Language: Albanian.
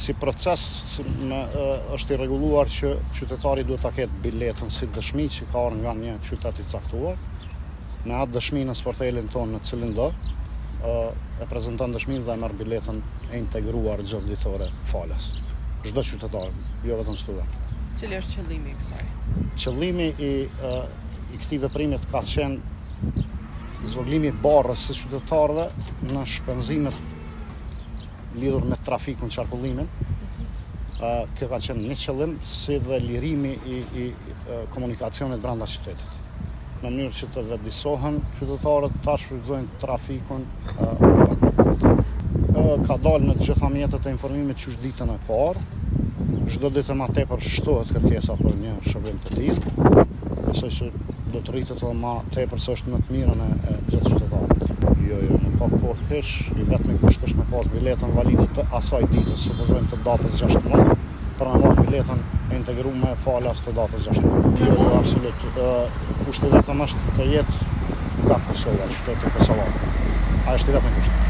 si proces është i rregulluar që qytetari duhet ta ketë biletën si dëshmi që ka ardhur nga një qytet i caktuar. Me atë dëshmi në sportelin tonë në cilin do, e prezanton dëshminë dhe e merr biletën e integruar gjallëditore falas. Çdo qytetar, jo vetëm student. Cili është qëllimi i kësaj? Qëllimi i këtij veprimi ka qenë zvoglimi i barrës së qytetarëve në shpenzimet lidhur me trafikun, qarkullimin. Kjo ka qenë një qëllim, si dhe lirimi i komunikacionit brenda qytetit. Në mënyrë që të vetëdijsohen qytetarët, ta shfrytëzojnë trafikun. Ka dalë në të gjitha mjetet e informimit që është ditën e parë. Çdo ditë më tepër shtohet kërkesa për një shërbim të tillë. Besoj që do të rritet edhe më tepër se është në të mirën e gjithë qytetarëve. Jo, nuk ka kohë hiç, i vetmi kusht është me pas biletën valide të asaj ditës, supozojmë të datës 16, për me marrë biletën e integruar falas të datës 16. Jo, absolut. Kushti vetëm është të jetë nga Kosova, qyteti kosovar. Ai është i vetmi kusht.